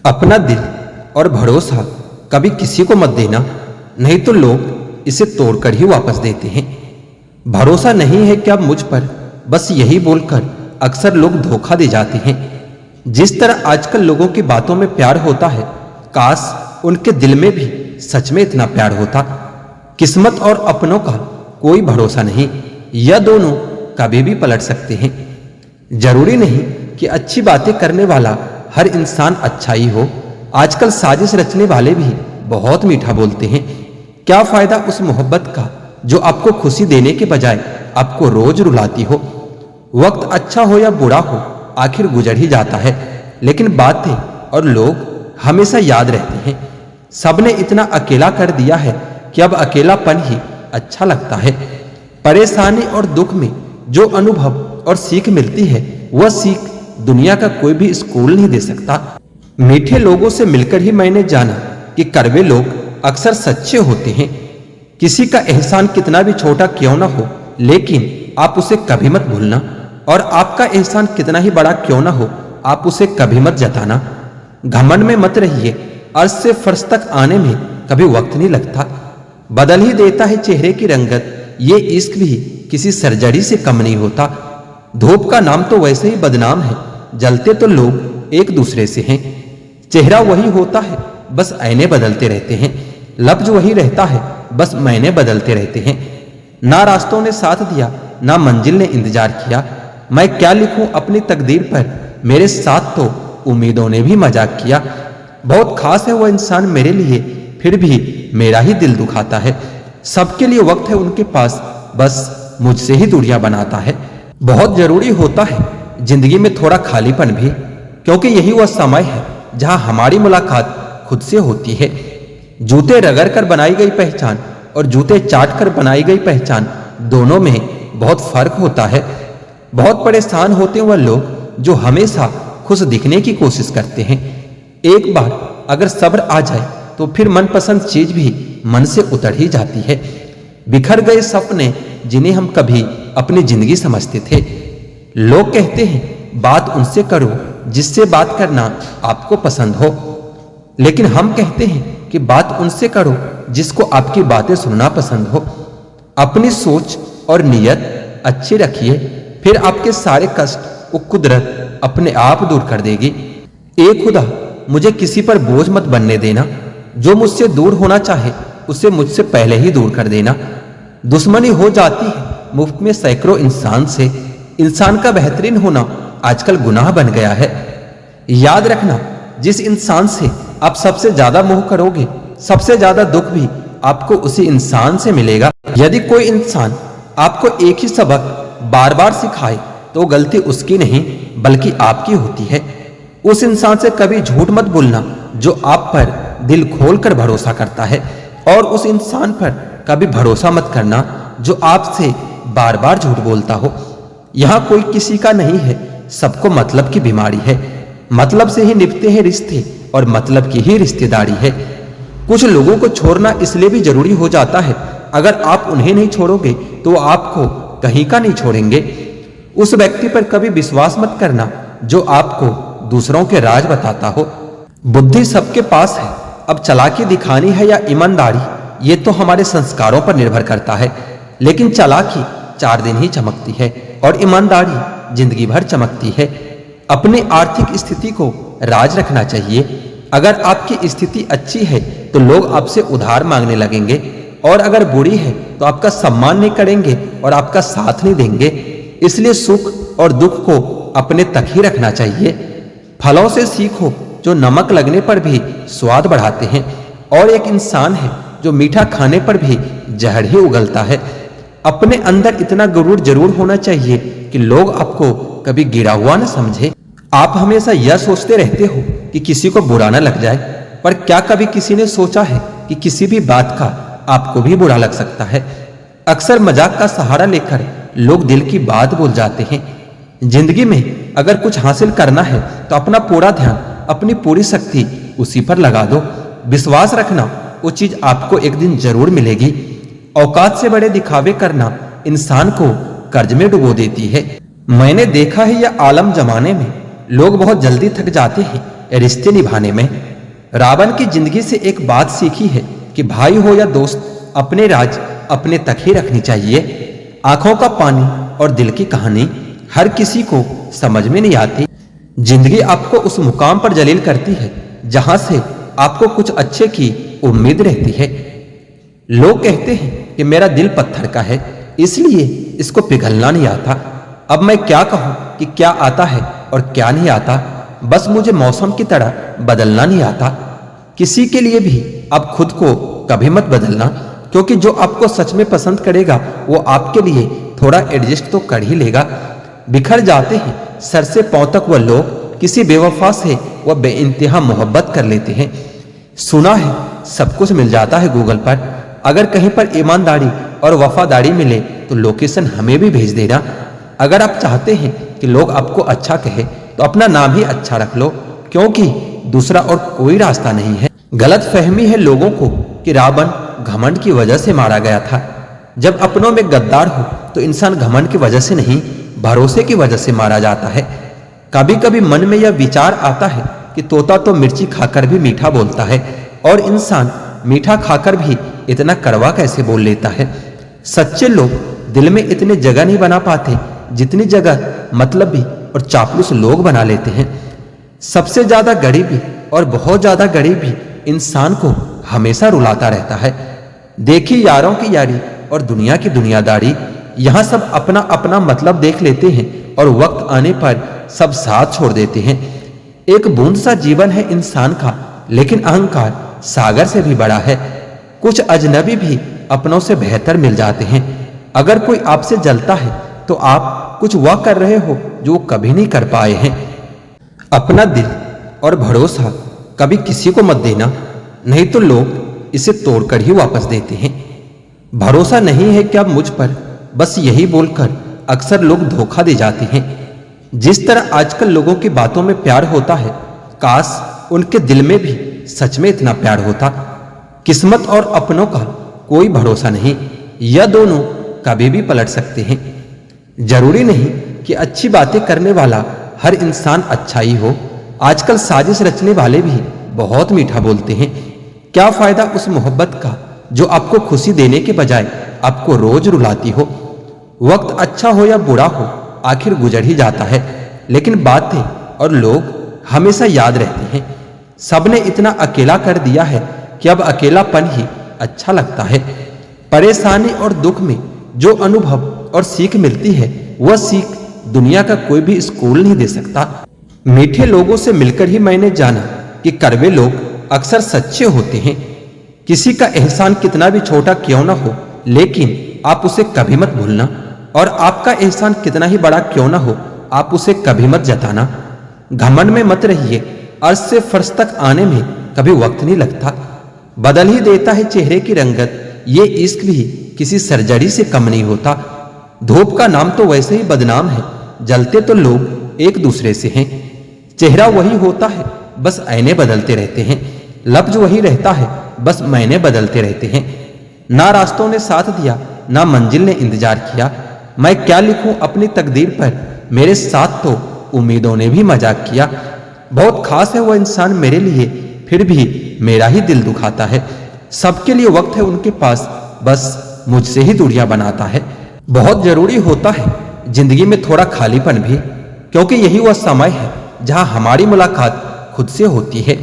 अपना दिल और भरोसा कभी किसी को मत देना, नहीं तो लोग इसे तोड़कर ही वापस देते हैं। भरोसा नहीं है क्या मुझ पर, बस यही बोलकर अक्सर लोग धोखा दे जाते हैं। जिस तरह आजकल लोगों की बातों में प्यार होता है, काश उनके दिल में भी सच में इतना प्यार होता। किस्मत और अपनों का कोई भरोसा नहीं, यह दोनों कभी भी पलट सकते हैं। जरूरी नहीं कि अच्छी बातें करने वाला हर इंसान अच्छा ही हो। आजकल साजिश रचने वाले भी बहुत मीठा बोलते हैं। क्या फायदा उस मोहब्बत का जो आपको खुशी देने के बजाय आपको रोज रुलाती हो। वक्त अच्छा हो या बुरा हो, आखिर गुजर ही जाता है, लेकिन बातें और लोग हमेशा याद रहते हैं। सबने इतना अकेला कर दिया है कि अब अकेलापन ही अच्छा लगता है। परेशानी और दुख में जो अनुभव और सीख मिलती है, वह सीख दुनिया का कोई भी स्कूल नहीं दे सकता। मीठे लोगों से मिलकर ही मैंने जाना कि कड़वे लोग अक्सर सच्चे होते हैं। किसी का एहसान कितना भी छोटा क्यों ना हो, लेकिन आप उसे कभी मत भूलना, और आपका एहसान कितना ही बड़ा क्यों ना हो, आप उसे कभी मत जताना। घमंड में मत रहिए, अर्श से फर्श तक आने में कभी वक्त नहीं लगता। बदल ही देता है चेहरे की रंगत, ये इश्क भी किसी सर्जरी से कम नहीं होता। धूप का नाम तो वैसे ही बदनाम है, जलते तो लोग एक दूसरे से हैं। चेहरा वही होता है, बस आईने बदलते रहते हैं। लफ्ज वही रहता है, बस मायने बदलते रहते हैं। ना रास्तों ने साथ दिया, ना मंजिल ने इंतजार किया। मैं क्या लिखूं अपनी तकदीर पर, मेरे साथ तो उम्मीदों ने भी मजाक किया। बहुत खास है वो इंसान मेरे लिए, फिर भी मेरा ही दिल दुखाता है। सबके लिए वक्त है उनके पास, बस मुझसे ही दूरियां बनाता है। बहुत जरूरी होता है जिंदगी में थोड़ा खालीपन भी, क्योंकि यही वह समय है जहां हमारी मुलाकात खुद से होती है। जूते रगड़ कर बनाई गई पहचान और जूते चाट कर बनाई गई पहचान, दोनों में बहुत फर्क होता है। बहुत परेशान होते हैं वह लोग जो हमेशा खुश दिखने की कोशिश करते हैं। एक बार अगर सब्र आ जाए तो फिर मनपसंद चीज भी मन से उतर ही जाती है। बिखर गए सपने जिन्हें हम कभी अपनी जिंदगी समझते थे। लोग कहते हैं बात उनसे करो जिससे बात करना आपको पसंद हो, लेकिन हम कहते हैं कि बात उनसे करो जिसको आपकी बातें सुनना पसंद हो। अपनी सोच और नीयत अच्छी रखिए, फिर आपके सारे कष्ट वो कुदरत अपने आप दूर कर देगी। ए खुदा, मुझे किसी पर बोझ मत बनने देना। जो मुझसे दूर होना चाहे उसे मुझसे पहले ही दूर कर देना। दुश्मनी हो जाती है मुफ्त में सैकड़ों इंसान से। इंसान का बेहतरीन होना आजकल गुनाह बन गया है। याद रखना, जिस इंसान से आप सबसे ज्यादा मोह करोगे, सबसे ज्यादा दुख भी आपको उसी इंसान से मिलेगा। यदि कोई इंसान आपको एक ही सबक बार बार सिखाए तो गलती उसकी नहीं बल्कि आपकी होती है। उस इंसान से कभी झूठ मत बोलना जो आप पर दिल खोलकर भरोसा करता है, और उस इंसान पर कभी भरोसा मत करना जो आपसे बार बार झूठ बोलता हो। यहां कोई किसी का नहीं है, सबको मतलब की बीमारी है। मतलब से ही निभते हैं रिश्ते और मतलब की ही रिश्तेदारी है। कुछ लोगों को छोड़ना इसलिए भी जरूरी हो जाता है, अगर आप उन्हें नहीं छोड़ोगे तो आपको कहीं का नहीं छोड़ेंगे। उस व्यक्ति पर कभी विश्वास मत करना जो आपको दूसरों के राज बताता हो। बुद्धि सबके पास है, अब चालाकी दिखानी है या ईमानदारी, ये तो हमारे संस्कारों पर निर्भर करता है। लेकिन चालाकी 4 दिन ही चमकती है और ईमानदारी जिंदगी भर चमकती है। अपनी आर्थिक स्थिति को राज रखना चाहिए। अगर आपकी स्थिति अच्छी है तो लोग आपसे उधार मांगने लगेंगे, और अगर बुरी है तो आपका सम्मान नहीं करेंगे और आपका साथ नहीं देंगे। इसलिए सुख और दुख को अपने तक ही रखना चाहिए। फलों से सीखो जो नमक लगने पर भी स्वाद बढ़ाते हैं, और एक इंसान है जो मीठा खाने पर भी जहर ही उगलता है। अपने अंदर इतना गुरूर जरूर होना चाहिए कि लोग आपको कभी गिरा हुआ न समझे। आप हमेशा यह सोचते रहते हो कि किसी को बुरा न लग जाए, पर क्या कभी किसी ने सोचा है कि किसी भी बात का आपको भी बुरा लग सकता है। अक्सर मजाक का सहारा लेकर लोग दिल की बात बोल जाते हैं। जिंदगी में अगर कुछ हासिल करना है तो अपना पूरा ध्यान, अपनी पूरी शक्ति उसी पर लगा दो। विश्वास रखना, वो चीज आपको एक दिन जरूर मिलेगी। औकात से बड़े दिखावे करना इंसान को कर्ज में डुबो देती है। मैंने देखा है यह आलम जमाने में लोग बहुत जल्दी थक जाते हैं, रिश्ते निभाने में। रावण की जिंदगी से एक बात सीखी है कि भाई हो या दोस्त, अपने राज अपने तक ही रखनी चाहिए। आंखों का पानी और दिल की कहानी हर किसी को समझ में नहीं आती। जिंदगी आपको उस मुकाम पर जलील करती है जहां से आपको कुछ अच्छे की उम्मीद रहती है। लोग कहते हैं कि मेरा दिल पत्थर का है, इसलिए इसको पिघलना नहीं आता। अब मैं क्या कहूं कि क्या आता है और क्या नहीं आता। बस मुझे मौसम की तरह बदलना नहीं आता। किसी के लिए भी अब खुद को कभी मत बदलना, क्योंकि जो आपको सच में पसंद करेगा वो आपके लिए थोड़ा एडजस्ट तो कर ही लेगा। बिखर जाते हैं सर से पांव तक वह लोग, किसी बेवफा से वह बेइंतहा मोहब्बत कर लेते हैं। सुना है सब कुछ मिल जाता है गूगल पर। अगर कहीं पर ईमानदारी और वफादारी मिले तो लोकेशन हमें भी भेज देना। अगर आप चाहते हैं कि लोग आपको अच्छा कहे तो अपना नाम ही अच्छा रख लो, क्योंकि दूसरा और कोई रास्ता नहीं है। गलत फहमी है लोगों को कि रावण घमंड की वजह से मारा गया था। जब अपनों में गद्दार हो तो इंसान घमंड की वजह से नहीं, भरोसे की वजह से मारा जाता है। कभी कभी मन में यह विचार आता है कि तोता तो मिर्ची खाकर भी मीठा बोलता है, और इंसान मीठा खाकर भी इतना कड़वा कैसे बोल लेता है। सच्चे लोग दिल में इतनी जगह नहीं बना पाते जितनी जगह मतलबी और चापलूस लोग बना लेते हैं। सबसे ज्यादा गरीबी और बहुत ज्यादा गरीबी इंसान को हमेशा रुलाता रहता है। देखी यारों की यारी और दुनिया की दुनियादारी, यहाँ सब अपना अपना मतलब देख लेते हैं और वक्त आने पर सब साथ छोड़ देते हैं। एक बूंद सा जीवन है इंसान का, लेकिन अहंकार सागर से भी बड़ा है। कुछ अजनबी भी अपनों से बेहतर मिल जाते हैं। अगर कोई आपसे जलता है तो आप कुछ वह कर रहे हो जो कभी नहीं कर पाए हैं। अपना दिल और भरोसा कभी किसी को मत देना, नहीं तो लोग इसे तोड़कर ही वापस देते हैं। भरोसा नहीं है क्या मुझ पर, बस यही बोलकर अक्सर लोग धोखा दे जाते हैं। जिस तरह आजकल लोगों की बातों में प्यार होता है, काश उनके दिल में भी सच में इतना प्यार होता। किस्मत और अपनों का कोई भरोसा नहीं, यह दोनों कभी भी पलट सकते हैं। जरूरी नहीं कि अच्छी बातें करने वाला हर इंसान अच्छा ही हो। आजकल साजिश रचने वाले भी बहुत मीठा बोलते हैं। क्या फायदा उस मोहब्बत का जो आपको खुशी देने के बजाय आपको रोज रुलाती हो। वक्त अच्छा हो या बुरा हो, आखिर गुजर ही जाता है, लेकिन बातें और लोग हमेशा याद रहते हैं। सबने इतना अकेला कर दिया है कि अब अकेलापन ही अच्छा लगता है। परेशानी और दुख में जो अनुभव और सीख मिलती है, वह सीख दुनिया का कोई भी स्कूल नहीं दे सकता। मीठे लोगों से मिलकर ही मैंने जाना कि कड़वे लोग अक्सर सच्चे होते हैं। किसी का एहसान कितना भी छोटा क्यों ना हो, लेकिन आप उसे कभी मत भूलना, और आपका एहसान कितना ही बड़ा क्यों ना हो, आप उसे कभी मत जताना। घमंड में मत रहिए, अर्श से फर्श तक आने में कभी वक्त नहीं लगता। बदल ही देता है चेहरे की रंगत, ये इश्क भी किसी सर्जरी से कम नहीं होता। धूप का नाम तो वैसे ही बदनाम है, जलते तो लोग एक दूसरे से हैं। चेहरा वही होता है, बस आईने बदलते रहते हैं। लफ्ज वही रहता है, बस मायने बदलते रहते हैं। ना रास्तों ने साथ दिया, ना मंजिल ने इंतजार किया। मैं क्या लिखूं अपनी तकदीर पर, मेरे साथ तो उम्मीदों ने भी मजाक किया। बहुत खास है वो इंसान मेरे लिए, फिर भी मेरा ही दिल दुखाता है। सबके लिए वक्त है उनके पास, बस मुझसे ही दूरियां बनाता है। बहुत जरूरी होता है जिंदगी में थोड़ा खालीपन भी, क्योंकि यही वह समय है जहां हमारी मुलाकात खुद से होती है।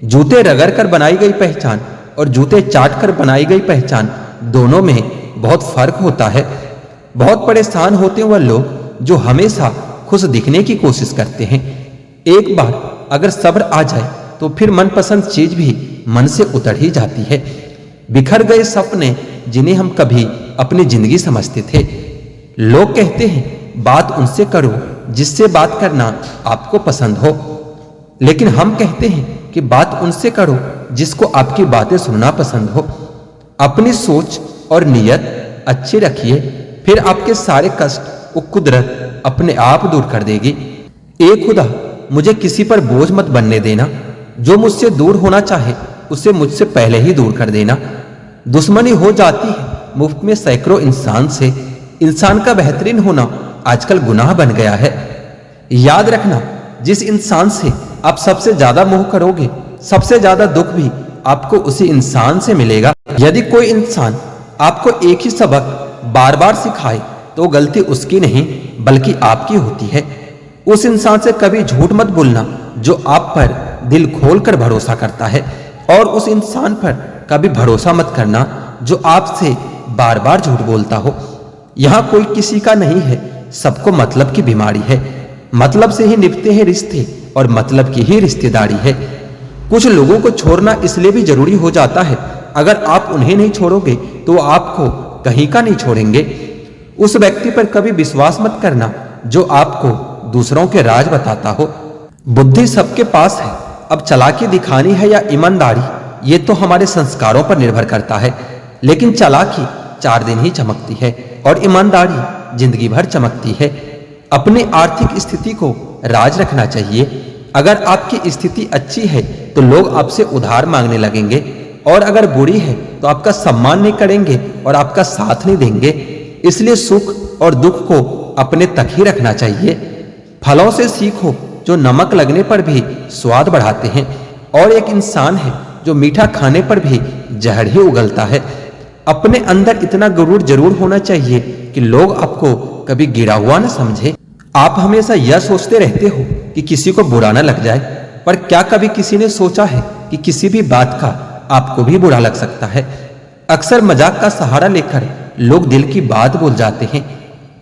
जूते रगड़ कर बनाई गई पहचान और जूते चाट कर बनाई गई पहचान, दोनों में बहुत फर्क होता है। बहुत परेशान होते हैं वह लोग जो हमेशा खुश दिखने की कोशिश करते हैं। एक बार अगर सब्र आ जाए तो फिर मनपसंद चीज भी मन से उतर ही जाती है। बिखर गए सपने जिन्हें हम कभी अपनी जिंदगी समझते थे। लोग कहते हैं बात उनसे करो जिससे बात करना आपको पसंद हो, लेकिन हम कहते हैं कि बात उनसे करो जिसको आपकी बातें सुनना पसंद हो। अपनी सोच और नियत अच्छी रखिए, फिर आपके सारे कष्ट वो कुदरत अपने आप दूर कर देगी। ए खुदा, मुझे किसी पर बोझ मत बनने देना। जो मुझसे दूर होना चाहे उसे मुझसे पहले ही दूर कर देना। दुश्मनी हो जाती है मुफ्त में सैकड़ों इंसान से। इंसान का बेहतरीन होना आजकल गुनाह बन गया है। याद रखना, जिस इंसान से आप सबसे ज्यादा मोह करोगे, सबसे ज्यादा दुख भी आपको उसी इंसान से मिलेगा। यदि कोई इंसान आपको एक ही सबक बार बार सिखाए तो गलती उसकी नहीं बल्कि आपकी होती है। उस इंसान से कभी झूठ मत बोलना जो आप पर दिल खोलकर भरोसा करता है, और उस इंसान पर कभी भरोसा मत करना जो आपसे बार बार झूठ बोलता हो। यहां कोई किसी का नहीं है, सबको मतलब की बीमारी है। मतलब से ही निभते हैं रिश्ते और मतलब की ही रिश्तेदारी है। कुछ लोगों को छोड़ना इसलिए भी जरूरी हो जाता है, अगर आप उन्हें नहीं छोड़ोगे तो वो आपको कहीं का नहीं छोड़ेंगे। उस व्यक्ति पर कभी विश्वास मत करना जो आपको दूसरों के राज बताता हो। बुद्धि सबके पास है, अब चालाकी दिखानी है या ईमानदारी, ये तो हमारे संस्कारों पर निर्भर करता है। लेकिन चालाकी 4 दिन ही चमकती है और ईमानदारी जिंदगी भर चमकती है। अपनी आर्थिक स्थिति को राज रखना चाहिए। अगर आपकी स्थिति अच्छी है तो लोग आपसे उधार मांगने लगेंगे, और अगर बुरी है तो आपका सम्मान नहीं करेंगे और आपका साथ नहीं देंगे। इसलिए सुख और दुख को अपने तक ही रखना चाहिए। फलों से सीखो जो नमक लगने पर भी स्वाद बढ़ाते हैं, और एक इंसान है जो मीठा खाने पर भी जहर ही उगलता है। अपने अंदर इतना गुरूर जरूर होना चाहिए कि लोग आपको कभी गिरा हुआ न समझे। आप हमेशा यह सोचते रहते हो कि किसी को बुरा न लग जाए, पर क्या कभी किसी ने सोचा है कि किसी भी बात का आपको भी बुरा लग सकता है। अक्सर मजाक का सहारा लेकर लोग दिल की बात बोल जाते हैं।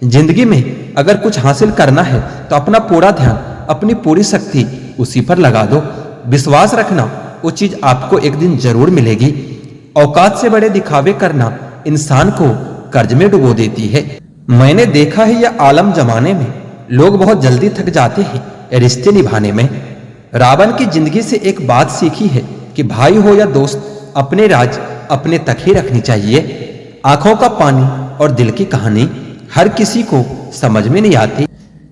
जिंदगी में अगर कुछ हासिल करना है तो अपना पूरा ध्यान, अपनी पूरी शक्ति उसी पर लगा दो। विश्वास रखना वो चीज आपको एक दिन जरूर मिलेगी। औकात से बड़े दिखावे करना इंसान को कर्ज में डुबो देती है। मैंने देखा है यह आलम जमाने में लोग बहुत जल्दी थक जाते हैं रिश्ते निभाने में। रावण की जिंदगी से एक बात सीखी है कि भाई हो या दोस्त, अपने राज अपने तक ही रखनी चाहिए। आंखों का पानी और दिल की कहानी हर किसी को समझ में नहीं आती।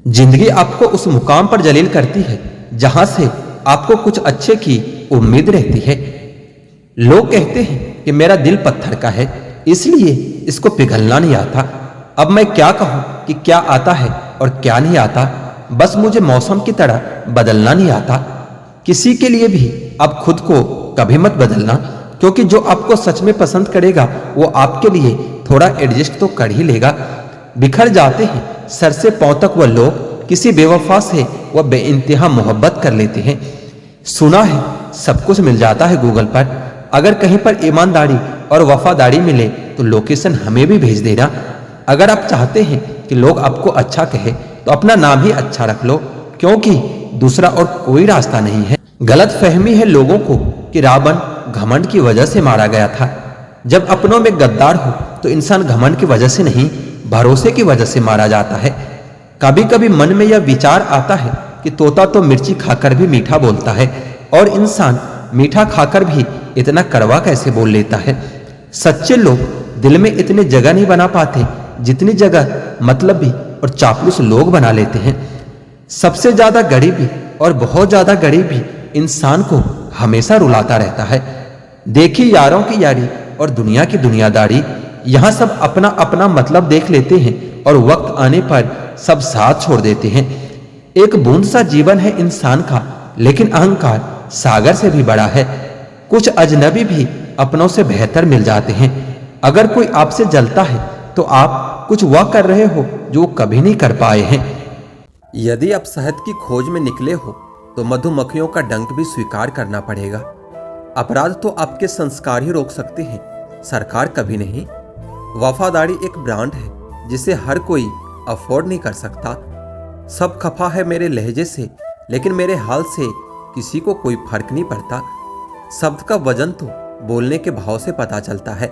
जिंदगी आपको उस मुकाम पर जलील करती है जहां से आपको कुछ अच्छे की उम्मीद रहती है। लोग कहते हैं कि मेरा दिल पत्थर का है, इसलिए इसको पिघलना नहीं आता। अब मैं क्या कहूं कि क्या आता है और क्या नहीं आता। बस मुझे मौसम की तरह बदलना नहीं आता। किसी के लिए भी आप खुद को कभी मत बदलना, क्योंकि जो आपको सच में पसंद करेगा वो आपके लिए थोड़ा एडजस्ट तो कर ही लेगा। बिखर जाते हैं सर से पांव तक वह लोग, किसी बेवफा से वह बेइंतहा मोहब्बत कर लेते हैं। सुना है सब कुछ मिल जाता है गूगल पर। अगर कहीं पर ईमानदारी और वफादारी मिले तो लोकेशन हमें भी भेज देना। अगर आप चाहते हैं कि लोग आपको अच्छा कहे तो अपना नाम ही अच्छा रख लो, क्योंकि दूसरा और कोई रास्ता नहीं है। गलत फहमी है लोगों को कि रावण घमंड की वजह से मारा गया था। जब अपनों में गद्दार हो तो इंसान घमंड की वजह से नहीं, भरोसे की वजह से मारा जाता है। कभी कभी मन में यह विचार आता है कि तोता तो मिर्ची खाकर भी मीठा बोलता है, और इंसान मीठा खाकर भी इतना कड़वा कैसे बोल लेता है। सच्चे लोग दिल में इतनी जगह नहीं बना पाते जितनी जगह मतलबी और चापलूस लोग बना लेते हैं। सबसे ज्यादा गरीबी और बहुत ज्यादा गरीबी इंसान को हमेशा रुलाता रहता है। देखी यारों की यारी और दुनिया की दुनियादारी, यहां सब अपना अपना मतलब देख लेते हैं और वक्त आने पर सब साथ छोड़ देते हैं। एक बूंद सा जीवन है इंसान का, लेकिन अहंकार सागर से भी बड़ा है। कुछ अजनबी भी अपनों से बेहतर मिल जाते हैं। अगर कोई आपसे जलता है तो आप कुछ वह कर रहे हो जो कभी नहीं कर पाए हैं। यदि आप शहद की खोज में निकले हो तो मधुमक्खियों का डंक भी स्वीकार करना पड़ेगा। अपराध तो आपके संस्कार ही रोक सकते हैं, सरकार कभी नहीं। वफादारी एक ब्रांड है जिसे हर कोई अफोर्ड नहीं कर सकता। सब खफा है मेरे लहजे से, लेकिन मेरे हाल से किसी को कोई फर्क नहीं पड़ता। शब्द का वजन तो बोलने के भाव से पता चलता है,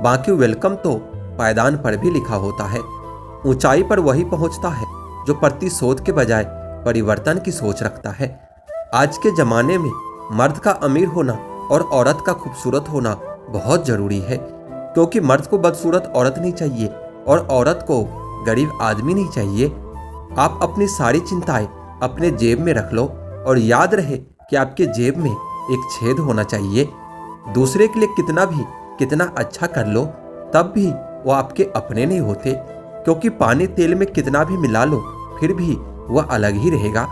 बाकी वेलकम तो पायदान पर भी लिखा होता है। ऊंचाई पर वही पहुंचता है जो प्रतिशोध के बजाय परिवर्तन की सोच रखता है। आज के जमाने में मर्द का अमीर होना और औरत का खूबसूरत होना बहुत जरूरी है, क्योंकि मर्द को बदसूरत औरत नहीं चाहिए और औरत को गरीब आदमी नहीं चाहिए। आप अपनी सारी चिंताएं अपने जेब में रख लो, और याद रहे कि आपके जेब में एक छेद होना चाहिए। दूसरे के लिए कितना अच्छा कर लो, तब भी वो आपके अपने नहीं होते, क्योंकि पानी तेल में कितना भी मिला लो फिर भी वह अलग ही रहेगा।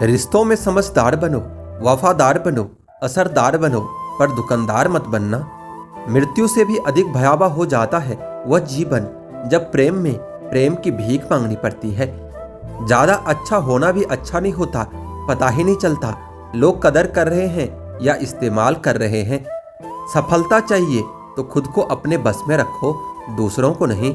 रिश्तों में समझदार बनो, वफादार बनो, असरदार बनो, पर दुकानदार मत बनना। मृत्यु से भी अधिक भयावह हो जाता है वह जीवन जब प्रेम में प्रेम की भीख मांगनी पड़ती है। ज्यादा अच्छा होना भी अच्छा नहीं होता, पता ही नहीं चलता लोग कदर कर रहे हैं या इस्तेमाल कर रहे हैं। सफलता चाहिए तो खुद को अपने बस में रखो, दूसरों को नहीं।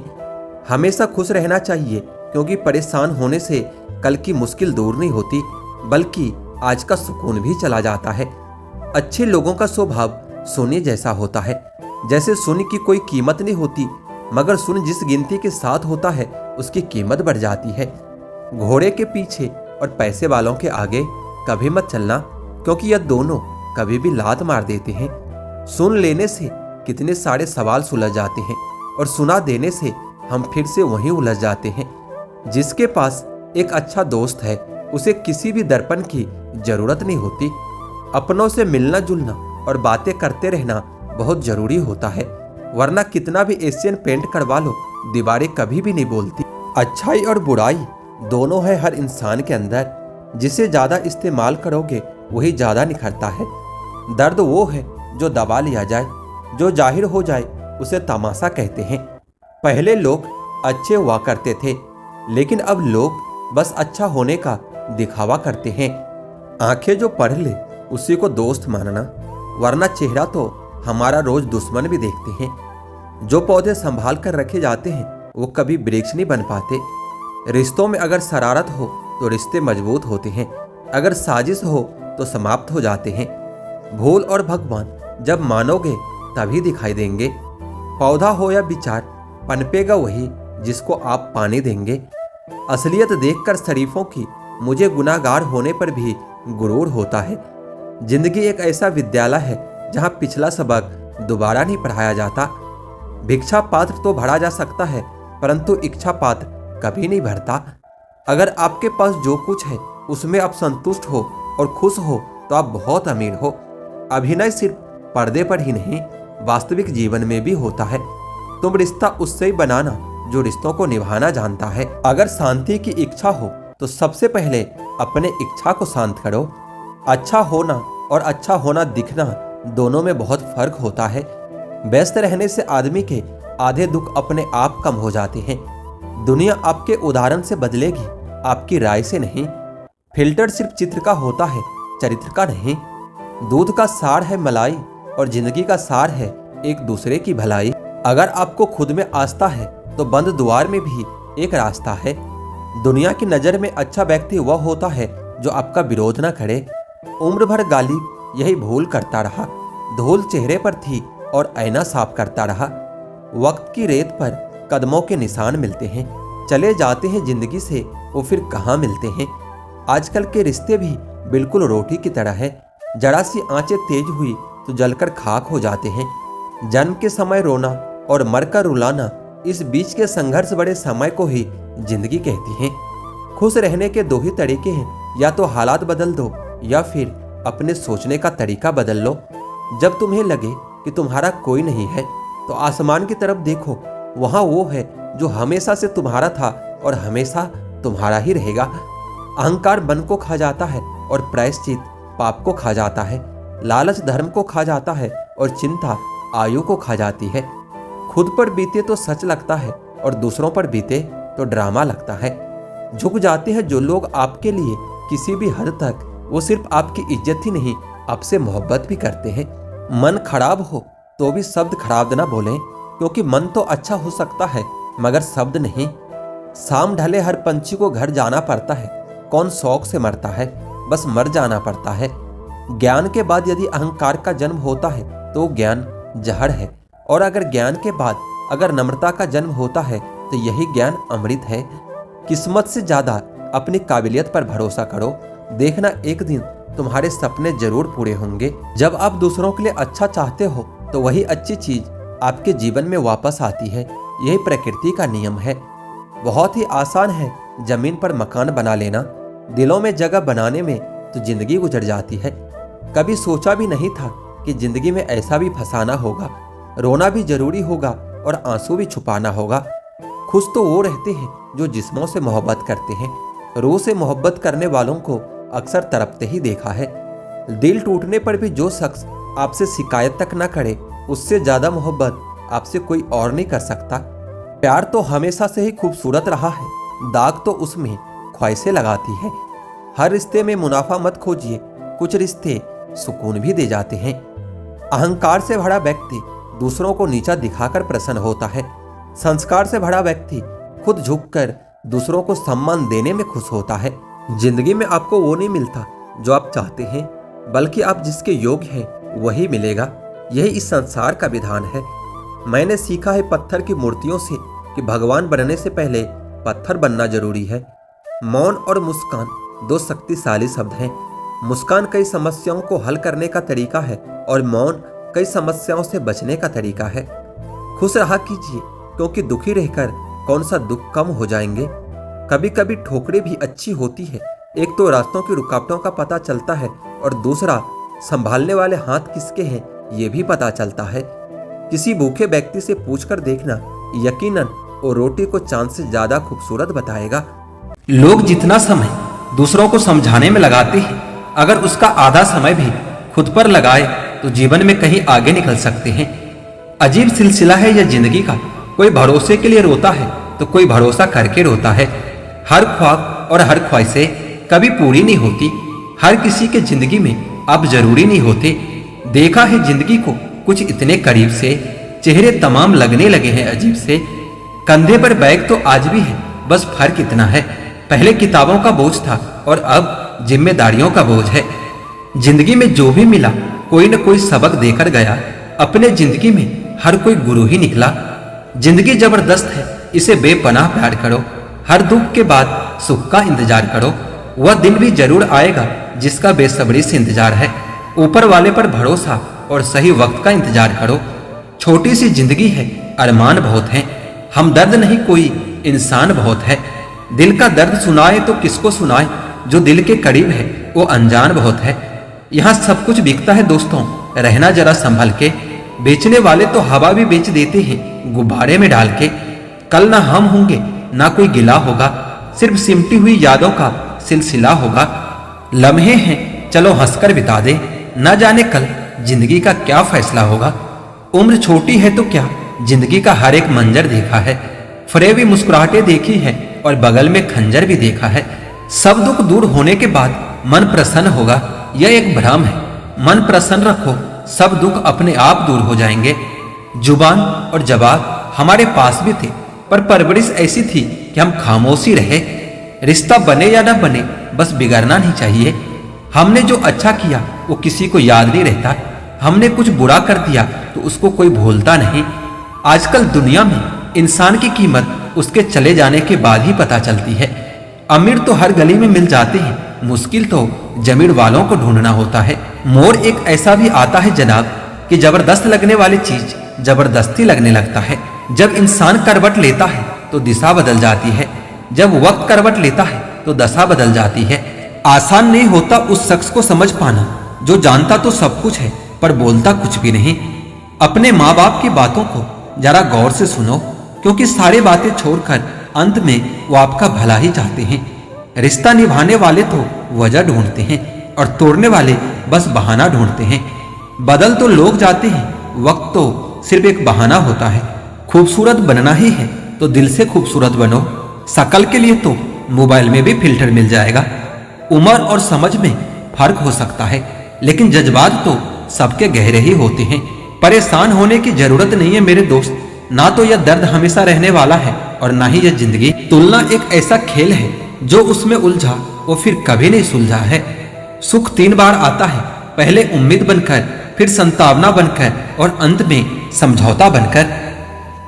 हमेशा खुश रहना चाहिए, क्योंकि परेशान होने से कल की मुश्किल दूर नहीं होती, बल्कि आज का सुकून भी चला जाता है। अच्छे लोगों का स्वभाव सोने जैसा होता है। जैसे सोने की कोई कीमत नहीं होती, मगर सोना जिस गिनती के साथ होता है उसकी कीमत बढ़ जाती है। घोड़े के पीछे और पैसे वालों के आगे कभी मत चलना, क्योंकि यह दोनों कभी भी लात मार देते हैं। सुन लेने से कितने सारे सवाल सुलझ जाते हैं, और सुना देने से हम फिर से वहीं उलझ जाते हैं। जिसके पास एक अच्छा दोस्त है उसे किसी भी दर्पण की जरूरत नहीं होती। अपनों से मिलना जुलना और बातें करते रहना बहुत जरूरी होता है, वरना कितना भी एशियन पेंट करवा लो दीवारें कभी भी नहीं बोलती। अच्छाई और बुराई दोनों है हर इंसान के अंदर। जिसे ज्यादा इस्तेमाल करोगे वही ज्यादा निखरता है। दर्द वो है जो दबा लिया जाए, जो जाहिर हो जाए उसे तमाशा कहते हैं। पहले लोग अच्छे हुआ करते थे, लेकिन अब लोग बस अच्छा होने का दिखावा करते हैं। आंखें जो पढ़ ले उसी को दोस्त मानना, वरना चेहरा तो हमारा रोज दुश्मन भी देखते हैं। जो पौधे संभाल कर रखे जाते हैं वो कभी वृक्ष नहीं बन पाते। रिश्तों में अगर शरारत हो तो रिश्ते मजबूत होते हैं, अगर साजिश हो तो समाप्त हो जाते हैं। भूल और भगवान जब मानोगे तभी दिखाई देंगे। पौधा हो या विचार, पनपेगा वही जिसको आप पानी देंगे। असलियत देखकर शरीफों की मुझे गुनाहगार होने पर भी गुरूर होता है। जिंदगी एक ऐसा विद्यालय है जहां पिछला सबक दोबारा नहीं पढ़ाया जाता। भिक्षा पात्र तो भरा जा सकता है, परंतु इच्छा पात्र कभी नहीं भरता। अगर आपके पास जो कुछ है उसमें आप संतुष्ट हो और खुश हो तो आप बहुत अमीर हो। अभिनय सिर्फ पर्दे पर ही नहीं, वास्तविक जीवन में भी होता है। तुम रिश्ता उससे ही बनाना जो रिश्तों को निभाना जानता है। अगर शांति की इच्छा हो तो सबसे पहले अपने इच्छा को शांत करो। अच्छा होना और अच्छा होना दिखना दोनों में बहुत फर्क होता है। व्यस्त रहने से आदमी के आधे दुख अपने आप कम हो जाते हैं। दुनिया आपके उदाहरण से बदलेगी, आपकी राय से नहीं। फिल्टर सिर्फ चित्र का होता है, चरित्र का नहीं। दूध का सार है मलाई और जिंदगी का सार है एक दूसरे की भलाई। अगर आपको खुद में आस्था है तो बंद द्वार में भी एक रास्ता है। दुनिया की नजर में अच्छा व्यक्ति वह होता है जो आपका विरोध न करे। उम्र भर गालिब यही भूल करता रहा, धूल चेहरे पर थी और आईना साफ करता रहा। वक्त की रेत पर कदमों के निशान मिलते हैं, चले जाते हैं जिंदगी से वो फिर कहाँ मिलते हैं। आजकल के रिश्ते भी बिल्कुल रोटी की तरह है, जरा सी आंचें तेज हुई तो जलकर खाक हो जाते हैं। जन्म के समय रोना और मरकर रुलाना, इस बीच के संघर्ष बड़े समय को ही जिंदगी कहती है। खुश रहने के दो ही तरीके हैं, या तो हालात बदल दो या फिर अपने सोचने का तरीका बदल लो। जब तुम्हें लगे कि तुम्हारा कोई नहीं है तो आसमान की तरफ देखो, वहां वो है जो हमेशा से तुम्हारा था और हमेशा तुम्हारा ही रहेगा। अहंकार मन को खा जाता है और प्रायश्चित पाप को खा जाता है। लालच धर्म को खा जाता है और चिंता आयु को खा जाती है। खुद पर बीते तो सच लगता है और दूसरों पर बीते तो ड्रामा लगता है। झुक जाते हैं जो लोग आपके लिए किसी भी हद तक, वो सिर्फ आपकी इज्जत ही नहीं आपसे मोहब्बत भी करते हैं। मन खराब हो तो भी शब्द खराब ना बोलें, क्योंकि मन तो अच्छा हो सकता है मगर शब्द नहीं। शाम ढले हर पंछी को घर जाना पड़ता है, कौन शौक से मरता है, बस मर जाना पड़ता है। ज्ञान के बाद यदि अहंकार का जन्म होता है तो ज्ञान जहर है, और अगर ज्ञान के बाद अगर नम्रता का जन्म होता है तो यही ज्ञान अमृत है। किस्मत से ज्यादा अपनी काबिलियत पर भरोसा करो, देखना एक दिन तुम्हारे सपने जरूर पूरे होंगे। जब आप दूसरों के लिए अच्छा चाहते हो तो वही अच्छी चीज आपके जीवन में वापस आती है। यही प्रकृति का नियम है। बहुत ही आसान है जमीन पर मकान बना लेना, दिलों में जगह बनाने में तो जिंदगी गुजर जाती है। कभी सोचा भी नहीं था कि जिंदगी में ऐसा भी फंसाना होगा। रोना भी जरूरी होगा और आंसू भी छुपाना होगा। खुश तो वो रहते हैं जो जिस्मों से मोहब्बत करते हैं। रूह से मोहब्बत करने वालों को अक्सर तड़पते ही देखा है। दिल टूटने पर भी जो शख्स आपसे शिकायत तक ना करे, उससे ज्यादा मोहब्बत आपसे कोई और नहीं कर सकता। प्यार तो हमेशा से ही खूबसूरत रहा है, दाग तो उसमें ख्वाहिशें लगाती है। हर रिश्ते में मुनाफा मत खोजिए, कुछ रिश्ते सुकून भी दे जाते हैं। अहंकार से भरा व्यक्ति दूसरों को नीचा दिखाकर प्रसन्न होता है। संस्कार से भरा व्यक्ति खुद झुककर दूसरों को सम्मान देने में खुश होता है। जिंदगी में आपको वो नहीं मिलता जो आप चाहते हैं, बल्कि आप जिसके योग्य हैं वही मिलेगा। यही इस संसार का विधान है। मैंने सीखा है पत्थर की मूर्तियों से कि भगवान बनने से पहले पत्थर बनना जरूरी है। मौन और मुस्कान दो शक्तिशाली शब्द हैं। मुस्कान कई समस्याओं को हल करने का तरीका है और मौन कई समस्याओं से बचने का तरीका है। खुश रहा कीजिए, क्योंकि दुखी रहकर कौन सा दुख कम हो जाएंगे। कभी कभी ठोकरें भी अच्छी होती है। एक तो रास्तों की रुकावटों का पता चलता है और दूसरा संभालने वाले हाथ किसके हैं ये भी पता चलता है। किसी भूखे व्यक्ति से पूछकर देखना, यकीनन वो रोटी को चांद से ज्यादा खूबसूरत बताएगा। लोग जितना समय दूसरों को समझाने में लगाते हैं, अगर उसका आधा समय भी खुद पर लगाए तो जीवन में कहीं आगे निकल सकते हैं। अजीब सिलसिला है यह जिंदगी का। कोई भरोसे के लिए रोता है तो कोई भरोसा करके रोता है। हर ख्वाब और हर ख्वाहिशें कभी पूरी नहीं होती। हर किसी के जिंदगी में अब जरूरी नहीं होते। देखा है जिंदगी को कुछ इतने करीब से, चेहरे तमाम लगने लगे हैं अजीब से। कंधे पर बैग तो आज भी है, बस फर्क इतना है, पहले किताबों का बोझ था और अब जिम्मेदारियों का बोझ है। जिंदगी में जो भी मिला कोई न कोई सबक देकर गया। अपने जिंदगी में हर कोई गुरु ही निकला। जिंदगी जबरदस्त है, इसे बेपनाह प्यार करो। हर दुख के बाद सुख का इंतजार करो। वह दिन भी जरूर आएगा जिसका बेसब्री से इंतजार है। ऊपर वाले पर भरोसा और सही वक्त का इंतजार करो। छोटी सी जिंदगी है, अरमान बहुत हैं। हमदर्द नहीं कोई, इंसान बहुत है। दिल का दर्द सुनाए तो किसको सुनाए, जो दिल के करीब है वो अनजान बहुत है। यहाँ सब कुछ बिकता है दोस्तों, रहना जरा संभल के। बेचने वाले तो हवा भी बेच देते हैं गुब्बारे में डाल के। कल ना हम होंगे ना कोई गिला होगा, सिर्फ सिमटी हुई यादों का सिलसिला होगा। लम्हे हैं चलो हंसकर बिता दे, न जाने कल जिंदगी का क्या फैसला होगा। उम्र छोटी है तो क्या, जिंदगी का हर एक मंजर देखा है। फरेबी मुस्कुराहटें देखी है और बगल में खंजर भी देखा है। सब दुख दूर होने के बाद मन प्रसन्न होगा, यह एक भ्रम है। मन प्रसन्न रखो, सब दुख अपने आप दूर हो जाएंगे। जुबान और जवाब हमारे पास भी थे, पर परवरिश ऐसी थी कि हम खामोशी रहे। रिश्ता बने या ना बने, बस बिगड़ना नहीं चाहिए। हमने जो अच्छा किया वो किसी को याद नहीं रहता। हमने कुछ बुरा कर दिया तो उसको कोई भूलता नहीं। आजकल दुनिया में इंसान की कीमत उसके चले जाने के बाद ही पता चलती है। अमीर तो हर गली में मिल जाते हैं, मुश्किल तो जमीन वालों को ढूंढना होता है। मोड़ एक ऐसा भी आता है जनाब कि जबरदस्त लगने वाली चीज जबरदस्ती लगने लगता है। जब इंसान करवट लेता है तो दिशा बदल जाती है, जब वक्त करवट लेता है तो दशा बदल जाती है। आसान नहीं होता उस शख्स को समझ पाना जो जानता तो सब कुछ है पर बोलता कुछ भी नहीं। अपने माँ बाप की बातों को जरा गौर से सुनो, क्योंकि सारी बातें छोड़कर अंत में वो आपका भला ही चाहते हैं। रिश्ता निभाने वाले तो वजह ढूंढते हैं और तोड़ने वाले बस बहाना ढूंढते हैं। बदल तो लोग जाते हैं, वक्त तो सिर्फ एक बहाना होता है। खूबसूरत बनना ही है तो दिल से खूबसूरत बनो। शकल के लिए तो मोबाइल में भी फिल्टर मिल जाएगा। उम्र और समझ में फर्क हो सकता है, लेकिन जज्बात तो सबके गहरे ही होते हैं। परेशान होने की जरूरत नहीं है मेरे दोस्त, ना तो यह दर्द हमेशा रहने वाला है और ना ही यह जिंदगी। तुलना एक ऐसा खेल है जो उसमें उलझा वो फिर कभी नहीं सुलझा है। सुख 3 बार आता है, पहले उम्मीद बनकर, फिर संतावना बनकर और अंत में समझौता बनकर।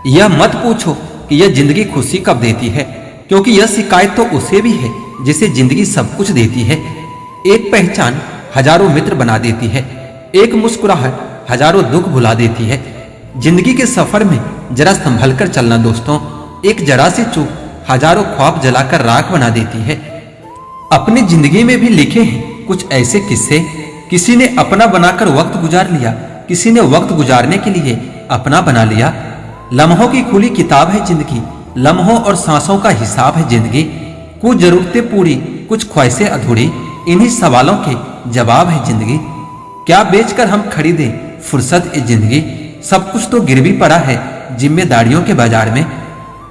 यह मत पूछो कि यह जिंदगी खुशी कब देती है, क्योंकि यह शिकायत तो उसे भी है जिसे जिंदगी सब कुछ देती है। एक पहचान हजारों मित्र बना देती है, एक मुस्कुराहट हजारों दुख भुला देती है। जिंदगी के सफर में जरा संभल कर चलना दोस्तों, एक जरा सी चूक हजारों ख्वाब जलाकर राख बना देती है। अपनी जिंदगी में भी लिखे हैं कुछ ऐसे किस्से, किसी ने अपना बनाकर वक्त गुजार लिया, किसी ने वक्त गुजारने के लिए अपना बना लिया। लम्हों की खुली किताब है जिंदगी, लम्हों और सांसों का हिसाब है जिंदगी। कुछ जरूरतें पूरी, कुछ ख्वाहिशें अधूरी, इन्हीं सवालों के जवाब है जिंदगी। क्या बेचकर हम खरीदें फुर्सत ए जिंदगी? सब कुछ तो गिरवी पड़ा है जिम्मेदारियों के बाजार में।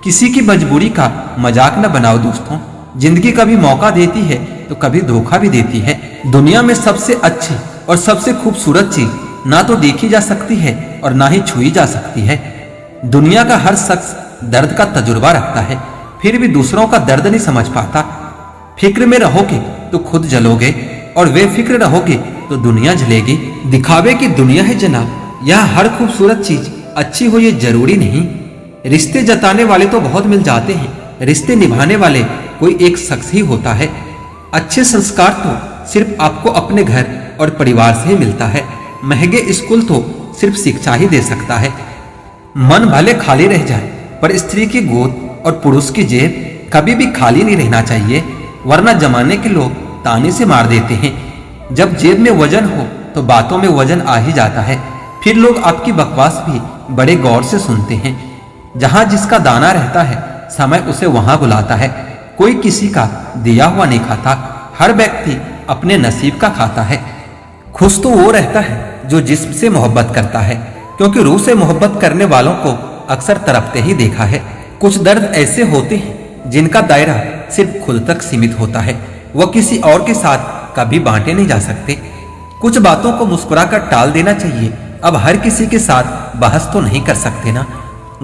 किसी की मजबूरी का मजाक न बनाओ दोस्तों। जिंदगी कभी मौका देती है तो कभी धोखा भी देती है। दुनिया में सबसे अच्छी और सबसे खूबसूरत चीज ना तो देखी जा सकती है और ना ही छुई जा सकती है। दुनिया का हर शख्स दर्द का तजुर्बा रखता है, फिर भी दूसरों का दर्द नहीं समझ पाता। फिक्र में रहोगे तो खुद जलोगे और बेफिक्र रहोगे तो दुनिया जलेगी। दिखावे की दुनिया है जनाब, यह हर खूबसूरत चीज अच्छी हो ये जरूरी नहीं। रिश्ते जताने वाले तो बहुत मिल जाते हैं, रिश्ते निभाने वाले कोई एक शख्स ही होता है। अच्छे संस्कार तो सिर्फ आपको अपने घर और परिवार से ही मिलता है। महंगे स्कूल तो सिर्फ शिक्षा ही दे सकता है। मन भले खाली रह जाए पर स्त्री की गोद और पुरुष की जेब कभी भी खाली नहीं रहना चाहिए, वरना जमाने के लोग ताने से मार देते हैं। जब जेब में वजन हो तो बातों में वजन आ ही जाता है। फिर लोग आपकी बकवास भी बड़े गौर से सुनते हैं। जहां जिसका दाना रहता है समय उसे वहां बुलाता है। कोई किसी का दिया हुआ नहीं खाता, हर व्यक्ति अपने नसीब का खाता है। खुश तो वो रहता है जो जिस्म से मोहब्बत करता है, क्योंकि रूह से मोहब्बत करने वालों को अक्सर तड़पते ही देखा है। कुछ दर्द ऐसे होते हैं जिनका दायरा सिर्फ खुद तक सीमित होता है, वह किसी और के साथ कभी बांटे नहीं जा सकते। कुछ बातों को मुस्कुराकर टाल देना चाहिए। अब हर किसी के साथ बहस तो नहीं कर सकते ना।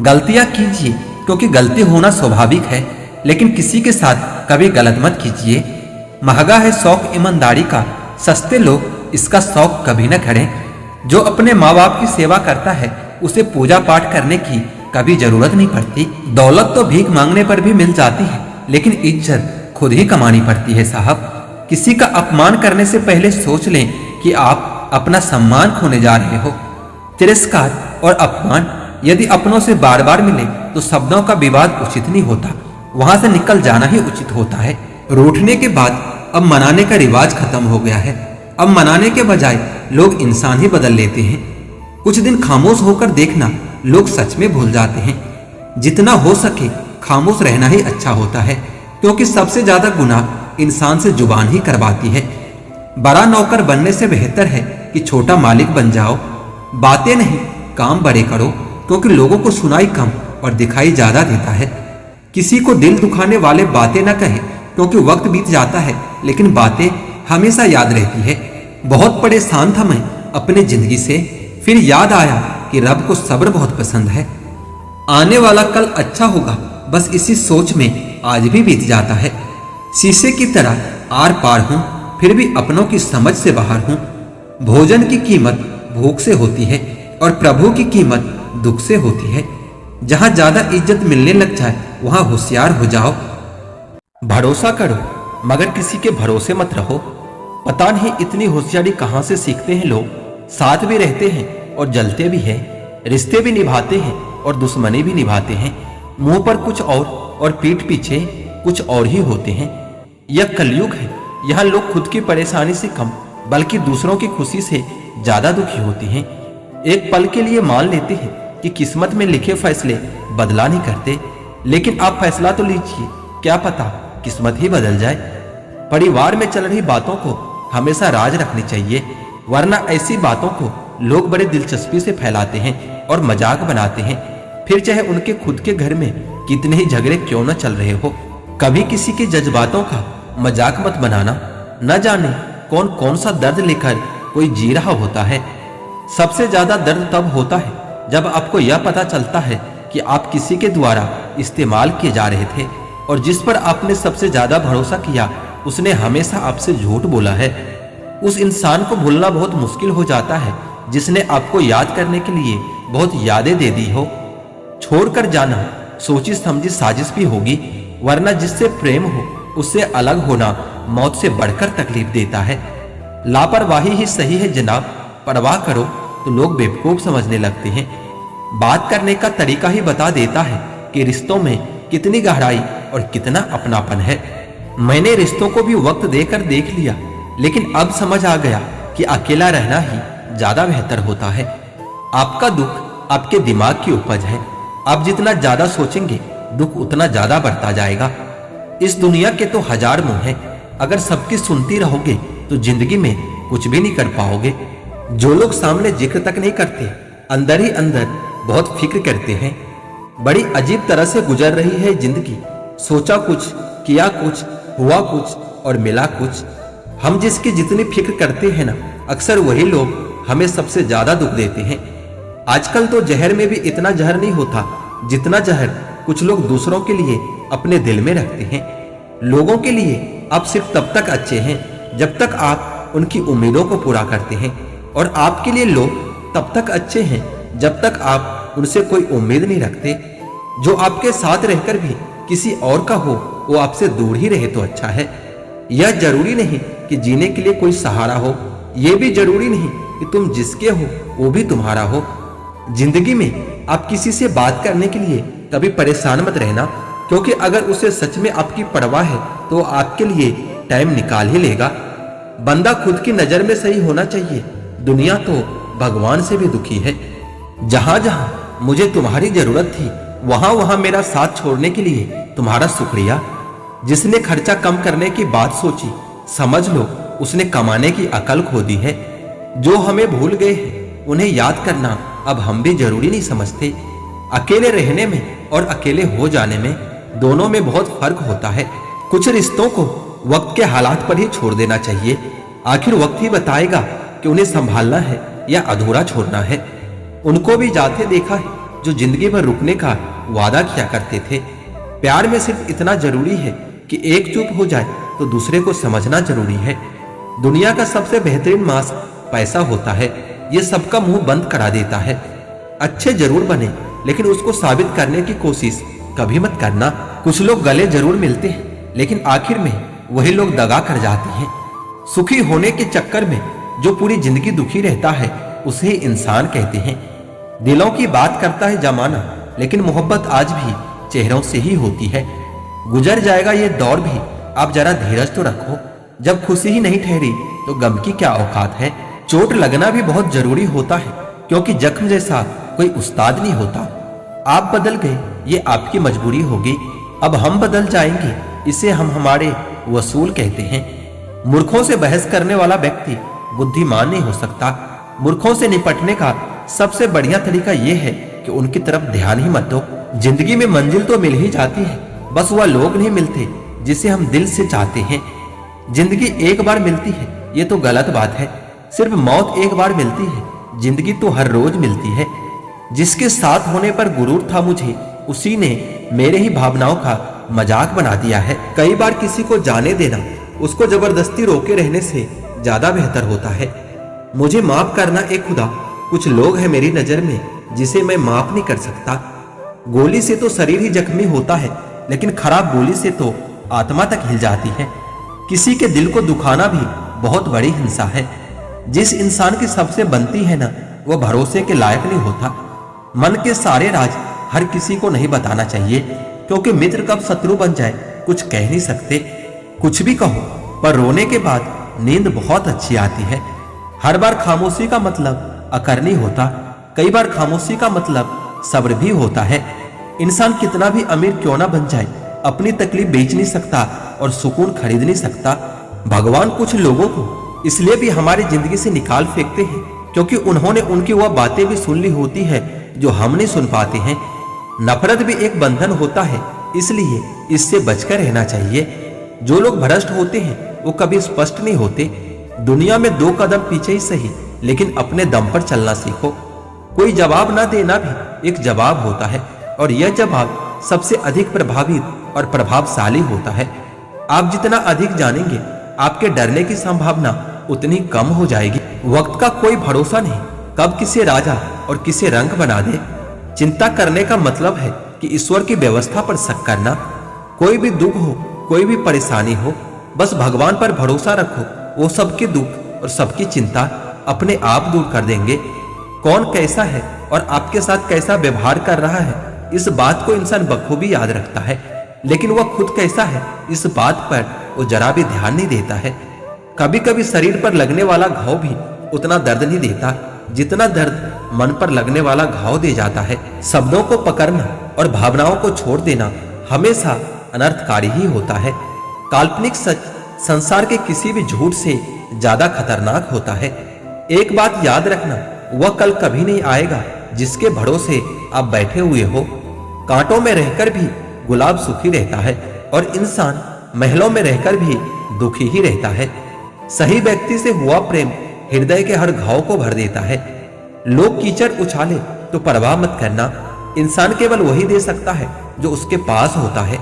गलतियां कीजिए क्योंकि गलती होना स्वाभाविक है, लेकिन किसी के साथ कभी गलत मत कीजिए। महंगा है शौक ईमानदारी का, सस्ते लोग इसका शौक कभी न करें। जो अपने माँ बाप की सेवा करता है उसे पूजा पाठ करने की कभी जरूरत नहीं पड़ती। दौलत तो भीख मांगने पर भी मिल जाती है, लेकिन इज्जत खुद ही कमानी पड़ती है साहब। किसी का अपमान करने से पहले सोच लें कि आप अपना सम्मान खोने जा रहे हो। तिरस्कार और अपमान यदि अपनों से बार बार मिले तो शब्दों का विवाद उचित नहीं होता, वहां से निकल जाना ही उचित होता है। रूठने के बाद अब मनाने का रिवाज खत्म हो गया है। अब मनाने के बजाय लोग इंसान ही बदल लेते हैं। कुछ दिन खामोश होकर देखना, लोग सच में भूल जाते हैं। जितना हो सके खामोश रहना ही अच्छा होता है, क्योंकि सबसे ज्यादा गुनाह इंसान से जुबान ही करवाती है। बड़ा नौकर बनने से बेहतर है कि छोटा मालिक बन जाओ। बातें नहीं काम बड़े करो, क्योंकि लोगों को सुनाई कम और दिखाई ज्यादा देता है। किसी को दिल दुखाने वाले बातें न कहें, क्योंकि वक्त बीत जाता है लेकिन बातें हमेशा याद रहती है। बहुत परेशान था मैं अपने जिंदगी से, फिर याद आया कि रब को सब्र बहुत पसंद है। आने वाला कल अच्छा होगा, बस इसी सोच में आज भी बीत जाता है। शीशे की तरह आर पार हूं, फिर भी अपनों की समझ से बाहर हूं। भोजन की कीमत भूख से होती है और प्रभु की कीमत दुख से होती है। जहां ज्यादा इज्जत मिलने लग जाए वहां होशियार हो जाओ। भरोसा करो मगर किसी के भरोसे मत रहो। पता नहीं इतनी होशियारी कहां से सीखते हैं लोग। साथ भी रहते हैं और जलते भी हैं, रिश्ते भी निभाते हैं और दुश्मनी भी निभाते हैं। मुंह पर कुछ और पीठ पीछे कुछ और ही होते हैं। यह कलयुग है, यहाँ लोग खुद की परेशानी से कम बल्कि दूसरों की खुशी से ज्यादा दुखी होते हैं। एक पल के लिए मान लेते हैं कि किस्मत में लिखे फैसले बदला नहीं करते, लेकिन आप फैसला तो लीजिए, क्या पता किस्मत ही बदल जाए। परिवार में चल रही बातों को हमेशा राज रखनी चाहिए, वरना ऐसी बातों को लोग बड़े दिलचस्पी से फैलाते हैं और मजाक बनाते हैं, फिर चाहे उनके खुद के घर में कितने ही झगड़े क्यों न चल रहे हो। कभी किसी के जज्बातों का मजाक मत बनाना, न जाने कौन कौन सा दर्द लेकर कोई जी रहा होता है। सबसे ज्यादा दर्द तब होता है जब आपको यह पता चलता है कि आप किसी के द्वारा इस्तेमाल किए जा रहे थे और जिस पर आपने सबसे ज्यादा भरोसा किया उसने हमेशा आपसे झूठ बोला है। उस इंसान को भूलना बहुत मुश्किल हो जाता है जिसने आपको याद करने के लिए बहुत यादें दे दी हो। छोड़कर जाना सोची समझी साजिश भी होगी, वरना जिससे प्रेम हो उससे अलग होना मौत से बढ़कर तकलीफ देता है। लापरवाही ही सही है जनाब, परवाह करो तो लोग बेवकूफ समझने लगते हैं। बात करने का तरीका ही बता देता है कि रिश्तों में कितनी गहराई और कितना अपनापन है। मैंने रिश्तों को भी वक्त देकर देख लिया, लेकिन अब समझ आ गया कि अकेला रहना ही ज्यादा बेहतर होता है। आपका दुख आपके दिमाग की उपज है। आप जितना ज्यादा सोचेंगे दुख उतना ज्यादा बढ़ता जाएगा। इस दुनिया के तो हजार मुंह हैं, अगर सबकी सुनती रहोगे तो जिंदगी में कुछ भी नहीं कर पाओगे। जो लोग सामने जिक्र तक नहीं करते, अंदर ही अंदर बहुत फिक्र करते हैं। बड़ी अजीब तरह से गुजर रही है जिंदगी। सोचा कुछ, किया कुछ, हुआ कुछ और मिला कुछ। हम जिसकी जितनी फिक्र करते हैं ना, अक्सर वही लोग हमें सबसे ज्यादा दुख देते हैं। आजकल तो जहर में भी इतना जहर नहीं होता जितना जहर कुछ लोग दूसरों के लिए अपने दिल में रखते हैं। लोगों के लिए आप सिर्फ तब तक अच्छे हैं जब तक आप उनकी उम्मीदों को पूरा करते हैं, और आपके लिए लोग तब तक अच्छे हैं जब तक आप उनसे कोई उम्मीद नहीं रखते। जो आपके साथ रहकर भी किसी और का हो, वो आपसे दूर ही रहे तो अच्छा है। यह जरूरी नहीं कि जीने के लिए कोई सहारा हो, यह भी जरूरी नहीं कि तुम जिसके हो वो भी तुम्हारा हो। जिंदगी में आप किसी से बात करने के लिए कभी परेशान मत रहना, क्योंकि अगर उसे सच में आपकी परवाह है तो आपके लिए टाइम निकाल ही लेगा। बंदा खुद की नजर में सही होना चाहिए। दुनिया तो भगवान से भी दुखी है। जहां जहां मुझे तुम्हारी जरूरत थी, वहां वहां मेरा साथ छोड़ने के लिए तुम्हारा शुक्रिया। जिसने खर्चा कम करने की बात सोची, समझ लो उसने कमाने की अकल खो दी है। जो हमें भूल गए हैं उन्हें याद करना अब हम भी जरूरी नहीं समझते। अकेले रहने में और अकेले हो जाने में, दोनों में बहुत फर्क होता है। कुछ रिश्तों को वक्त के हालात पर ही छोड़ देना चाहिए। आखिर वक्त ही बताएगा कि उन्हें संभालना है या अधूरा छोड़ना है। उनको भी जाते देखा है जो जिंदगी भर रुकने का वादा किया करते थे। प्यार में सिर्फ इतना जरूरी है कि एक चुप हो जाए तो दूसरे को समझना जरूरी है। दुनिया का सबसे बेहतरीन मास्क पैसा होता है, ये सबका मुंह बंद करा देता है। अच्छे जरूर बने, लेकिन उसको साबित करने की कोशिश कभी मत करना। कुछ लोग गले जरूर मिलते हैं, लेकिन आखिर में वही लोग दगा कर जाते हैं। सुखी होने के चक्कर में जो पूरी जिंदगी दुखी रहता है, उसे इंसान कहते हैं। दिलों की बात करता है जमाना, लेकिन मोहब्बत आज भी चेहरों से ही होती है। गुजर जाएगा ये दौर भी, आप जरा धीरज तो रखो। जब खुशी ही नहीं ठहरी तो गम की क्या औकात है। चोट लगना भी बहुत जरूरी होता है, क्योंकि जख्म जैसा कोई उस्ताद नहीं होता। आप बदल गए, ये आपकी मजबूरी होगी। अब हम बदल जाएंगे, इसे हम हमारे वसूल कहते हैं। मूर्खों से बहस करने वाला व्यक्ति बुद्धिमान नहीं हो सकता। मूर्खों से निपटने का सबसे बढ़िया तरीका यह है कि उनकी तरफ ध्यान ही मत दो। जिंदगी में मंजिल तो मिल ही जाती है, बस वह लोग नहीं मिलते जिसे हम दिल से चाहते हैं। जिंदगी एक बार मिलती है, ये तो गलत बात है। सिर्फ मौत एक बार मिलती है, जिंदगी तो हर रोज मिलती है। जिसके साथ होने पर गुरूर था मुझे, उसी ने मेरे ही भावनाओं का मजाक बना दिया है। कई बार किसी को जाने देना उसको जबरदस्ती रोके रहने से ज्यादा बेहतर होता है। मुझे माफ करना ए खुदा, कुछ लोग हैं मेरी नजर में जिसे मैं माफ नहीं कर सकता। गोली से तो शरीर ही जख्मी होता है, लेकिन खराब गोली से तो आत्मा तक हिल जाती है। किसी के दिल को दुखाना भी बहुत बड़ी हिंसा है। जिस इंसान की सबसे बनती है ना, वह भरोसे के लायक नहीं होता। मन के सारे राज हर किसी को नहीं बताना चाहिए, क्योंकि मित्र कब शत्रु बन जाए कुछ कह नहीं सकते। कुछ भी कहो, पर रोने के बाद नींद बहुत अच्छी आती है। हर बार खामोशी का मतलब अकर नहीं होता, कई बार खामोशी का मतलब सब्र भी होता है। इंसान कितना भी अमीर क्यों ना बन जाए, अपनी तकलीफ बेच नहीं सकता और सुकून खरीद नहीं सकता। भगवान कुछ लोगों को इसलिए भी हमारी जिंदगी से निकाल फेंकते हैं, क्योंकि उन्होंने उनकी वह बातें भी सुन ली होती है जो हम नहीं सुन पाते हैं। नफरत भी एक बंधन होता है, इसलिए इससे बचकर रहना चाहिए। जो लोग भ्रष्ट होते हैं वो कभी स्पष्ट नहीं होते। दुनिया में 2 कदम पीछे ही सही, लेकिन अपने दम पर चलना सीखो। कोई जवाब ना देना भी एक जवाब होता है, और यह जवाब सबसे अधिक प्रभावी और प्रभावशाली होता है। आप जितना अधिक जानेंगे, आपके डरने की संभावना उतनी कम हो जाएगी। वक्त का कोई भरोसा नहीं, कब किसे राजा और किसे रंक बना दे। चिंता करने का मतलब है कि ईश्वर की व्यवस्था पर शक करना। कोई भी दुख हो, कोई भी परेशानी हो, बस भगवान पर भरोसा रखो। वो सबके दुख और सबकी चिंता अपने आप दूर कर देंगे। कौन कैसा है और आपके साथ कैसा व्यवहार कर रहा है, इस बात को इंसान बखूबी याद रखता है, लेकिन वह खुद कैसा है इस बात पर वो जरा भी ध्यान नहीं देता है। कभी कभी शरीर पर लगने वाला घाव भी उतना दर्द नहीं देता जितना दर्द मन पर लगने वाला घाव दे जाता है। शब्दों को पकड़ना और भावनाओं को छोड़ देना हमेशा अनर्थकारी ही होता है। काल्पनिक सच संसार के किसी भी झूठ से ज्यादा खतरनाक होता है। एक बात याद रखना, वह कल कभी नहीं आएगा जिसके भरोसे आप बैठे हुए हो। कांटों में रहकर भी गुलाब सुखी रहता है और इंसान महलों में रहकर भी दुखी ही रहता है। सही व्यक्ति से हुआ प्रेम हृदय के हर घाव को भर देता है। लोग कीचड़ उछाले तो परवाह मत करना, इंसान केवल वही दे सकता है जो उसके पास होता है।